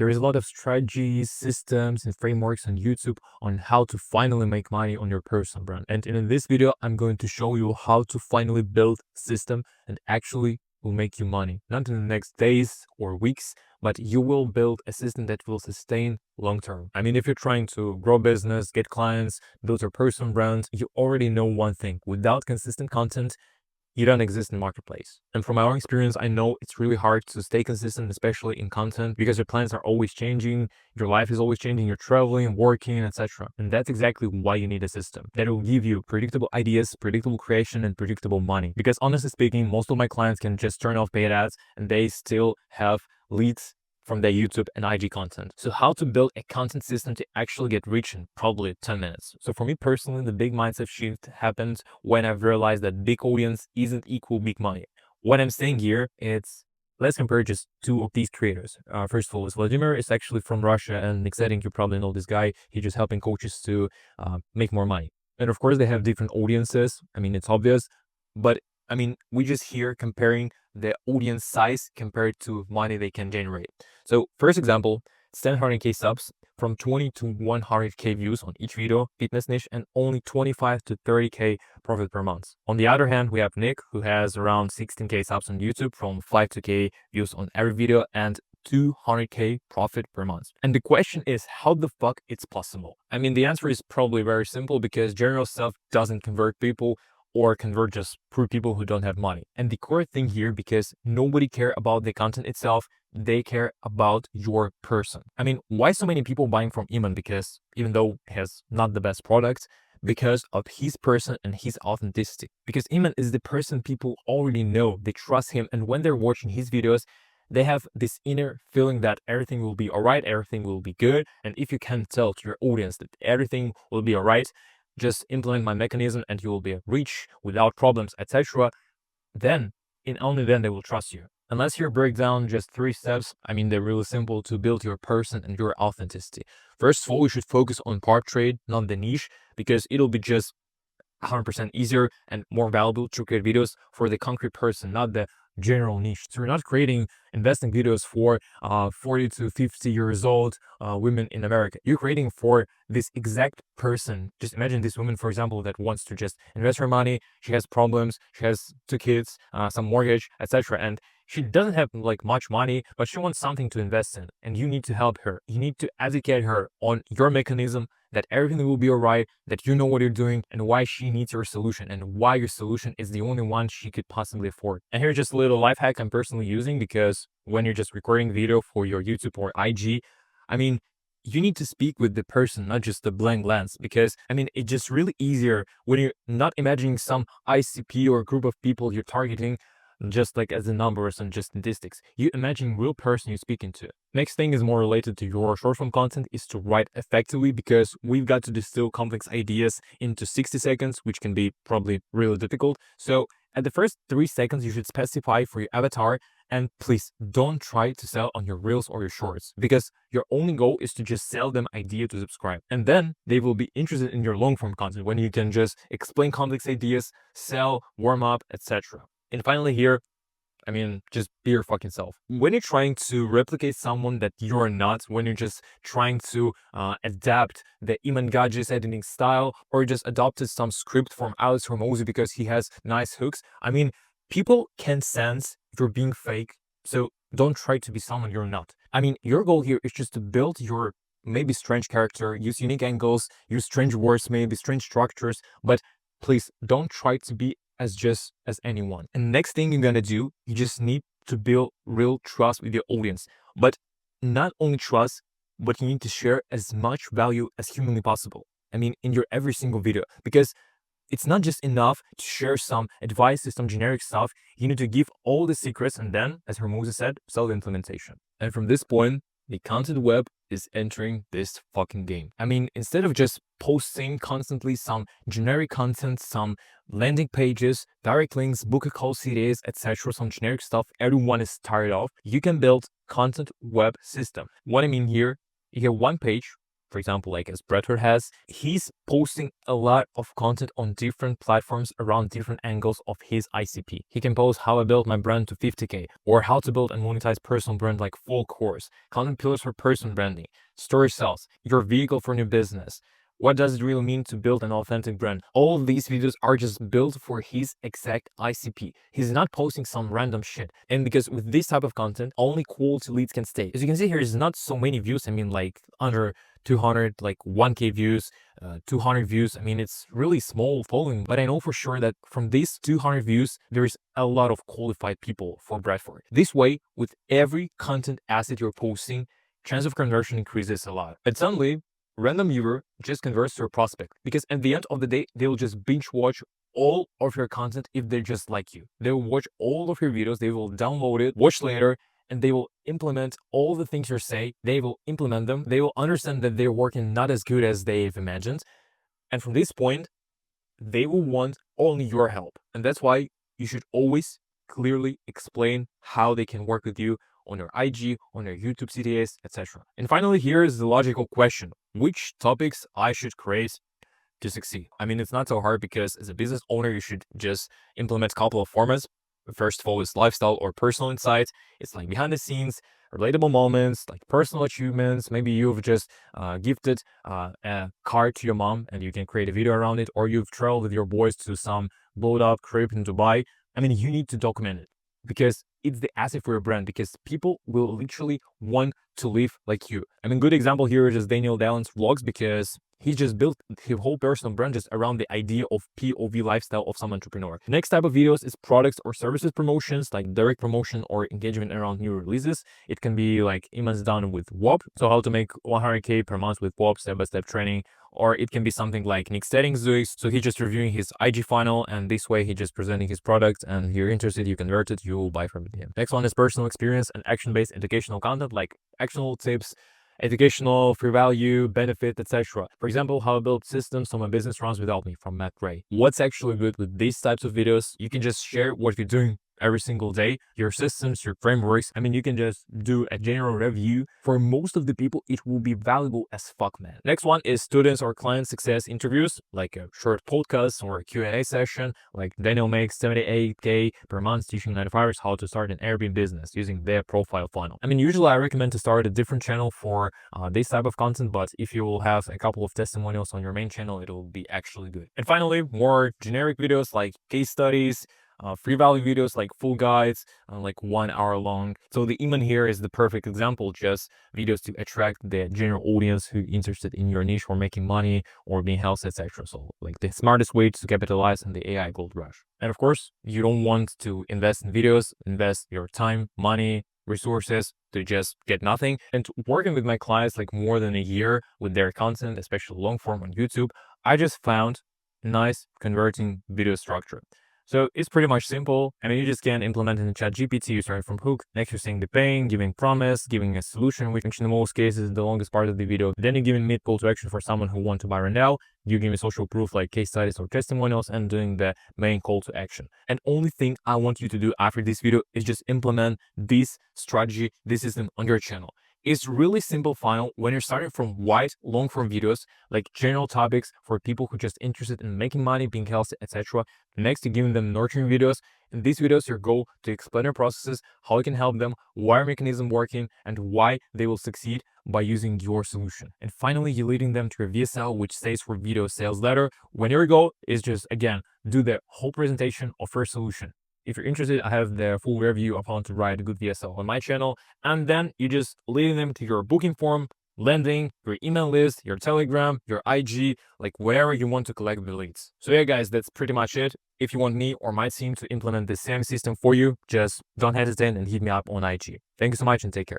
There is a lot of strategies, systems, and frameworks on YouTube on how to finally make money on your personal brand. And in this video, I'm going to show you how to finally build a system and actually will make you money. Not in the next days or weeks, but you will build a system that will sustain long term. I mean, if you're trying to grow business, get clients, build your personal brand, you already know one thing. Without consistent content, you don't exist in the marketplace. And from my own experience, I know it's really hard to stay consistent, especially in content, because your plans are always changing, your life is always changing, you're traveling, working, etc. And that's exactly why you need a system that will give you predictable ideas, predictable creation, and predictable money. Because honestly speaking, most of my clients can just turn off paid ads and they still have leads from their YouTube and IG content. So how to build a content system to actually get rich in probably 10 minutes. So for me personally, the big mindset shift happened when I've realized that big audience isn't equal big money. What I'm saying here, let's compare just two of these creators. First of all, is Vladimir is actually from Russia, and exciting, you probably know this guy. He's just helping coaches to make more money. And of course, they have different audiences. I mean, it's obvious, but I mean, we just here comparing the audience size compared to money they can generate. So first example, 700k subs, from 20 to 100k views on each video, fitness niche, and only 25 to 30k profit per month. On the other hand, we have Nick, who has around 16k subs on YouTube, from 5 to k views on every video, and 200k profit per month. And the question is, how the fuck it's possible? I mean, the answer is probably very simple, because general stuff doesn't convert people, or convert just poor people who don't have money. And the core thing here, because nobody care about the content itself, they care about your person. I mean, why so many people buying from Iman? Because even though he has not the best product, because of his person and his authenticity. Because Iman is the person people already know, they trust him, and when they're watching his videos, they have this inner feeling that everything will be all right, everything will be good. And if you can tell to your audience that everything will be all right, just implement my mechanism and you will be rich without problems, etc., then and only then they will trust you. Unless you break down just 3 steps, I mean, they're really simple to build your person and your authenticity. First of all, you should focus on trade, not the niche, because it'll be just 100% easier and more valuable to create videos for the concrete person, not the general niche. So you're not creating investing videos for 40 to 50 years old women in America. You're creating for this exact person. Just imagine this woman, for example, that wants to just invest her money. She has problems. She has 2 kids, some mortgage, etc. And she doesn't have like much money, but she wants something to invest in. And you need to help her. You need to educate her on your mechanism, that everything will be all right, that you know what you're doing, and why she needs your solution, and why your solution is the only one she could possibly afford. And here's just a little life hack I'm personally using, because when you're just recording video for your YouTube or IG, I mean, you need to speak with the person, not just the blank lens, because I mean, it's just really easier when you're not imagining some ICP or group of people you're targeting just like as the numbers and just statistics. You imagine real person you're speaking to. Next thing is more related to your short form content, is to write effectively, because we've got to distill complex ideas into 60 seconds, which can be probably really difficult. So at the first 3 seconds, you should specify for your avatar, and please don't try to sell on your reels or your shorts, because your only goal is to just sell them idea to subscribe. And then they will be interested in your long form content, when you can just explain complex ideas, sell, warm up, etc. And finally here, I mean, just be your fucking self. When you're trying to replicate someone that you're not, when you're just trying to adapt the Iman Gadget's editing style, or just adopted some script from Alex Hormozy because he has nice hooks, I mean, people can sense if you're being fake, so don't try to be someone you're not. I mean, your goal here is just to build your maybe strange character, use unique angles, use strange words, maybe strange structures, but please don't try to be as anyone. And next thing you're gonna do, you just need to build real trust with your audience. But not only trust, but you need to share as much value as humanly possible. I mean, in your every single video, because it's not just enough to share some advice, some generic stuff. You need to give all the secrets, and then, as Hormozy said, sell the implementation. And from this point, the content web is entering this fucking game. I mean, instead of just posting constantly some generic content, some landing pages, direct links, book a call CDs, etc., some generic stuff everyone is tired of, you can build content web system. What I mean here, you get one page for example, like as Bradford has, he's posting a lot of content on different platforms around different angles of his ICP. He can post how I built my brand to 50K, or how to build and monetize personal brand like full course, content pillars for personal branding, story cells, your vehicle for new business. What does it really mean to build an authentic brand? All of these videos are just built for his exact ICP. He's not posting some random shit. And because with this type of content, only quality leads can stay. As you can see here, there's not so many views. I mean, like under 200, like 1K views, 200 views. I mean, it's really small following, but I know for sure that from these 200 views, there is a lot of qualified people for Bradford. This way, with every content asset you're posting, chance of conversion increases a lot. And suddenly, random viewer just converts to a prospect, because at the end of the day, they will just binge watch all of your content if they're just like you. They will watch all of your videos, they will download it, watch later, and they will implement all the things you say. They will implement them. They will understand that they're working not as good as they've imagined. And from this point, they will want only your help. And that's why you should always clearly explain how they can work with you on your IG, on your YouTube CTAs, etc. And finally, here is the logical question: which topics I should create to succeed? I mean, it's not so hard, because as a business owner, you should just implement a couple of formats. First of all is lifestyle or personal insights. It's like behind the scenes, relatable moments, like personal achievements. Maybe you've just gifted a car to your mom and you can create a video around it, or you've traveled with your boys to some blowed up crib in Dubai. I mean, you need to document it, because it's the asset for your brand, because people will literally want to live like you. I mean, good example here is just Daniel Dallon's vlogs, because he just built his whole personal brand just around the idea of POV lifestyle of some entrepreneur. Next type of videos is products or services promotions, like direct promotion or engagement around new releases. It can be like Iman's done with WOP, so how to make 100K per month with WOP, step-by-step training. Or it can be something like Nick Settings doing, so he's just reviewing his IG funnel, and this way he's just presenting his product, and if you're interested, you convert it, you will buy from him. Next one is personal experience and action-based educational content, like actionable tips, educational, free value, benefit, etc. For example, how I build systems so my business runs without me, from Matt Gray. What's actually good with these types of videos, you can just share what you're doing every single day, your systems, your frameworks. I mean, you can just do a general review. For most of the people, it will be valuable as fuck, man. Next one is students or client success interviews, like a short podcast or a Q&A session, like Daniel makes 78K per month teaching 95ers how to start an Airbnb business using their profile funnel. I mean, usually I recommend to start a different channel for this type of content, but if you will have a couple of testimonials on your main channel, it will be actually good. And finally, more generic videos like case studies, free value videos like full guides, like 1 hour long. So the Iman here is the perfect example, just videos to attract the general audience who interested in your niche or making money or being healthy, etc. So like the smartest way to capitalize on the AI gold rush. And of course, you don't want to invest in videos, invest your time, money, resources to just get nothing. And working with my clients like more than a year with their content, especially long form on YouTube, I just found nice converting video structure. So it's pretty much simple. I mean, you just can implement it in ChatGPT. You start from hook. Next, you're saying the pain, giving promise, giving a solution, which in most cases is the longest part of the video. Then you're giving mid call to action for someone who wants to buy right now. You give me social proof like case studies or testimonials, and doing the main call to action. And only thing I want you to do after this video is just implement this strategy, this system on your channel. It's really simple funnel when you're starting from wide long form videos, like general topics for people who are just interested in making money, being healthy, etc. Next, you're giving them nurturing videos. In these videos, your goal to explain your processes, how you can help them, why your mechanism working, and why they will succeed by using your solution. And finally, you're leading them to a VSL, which stays for video sales letter. When your goal is just, again, do the whole presentation of your solution. If you're interested, I have the full review of how to write a good VSL on my channel. And then you just leading them to your booking form, landing, your email list, your Telegram, your IG, like wherever you want to collect the leads. So yeah, guys, that's pretty much it. If you want me or my team to implement the same system for you, just don't hesitate and hit me up on IG. Thank you so much and take care.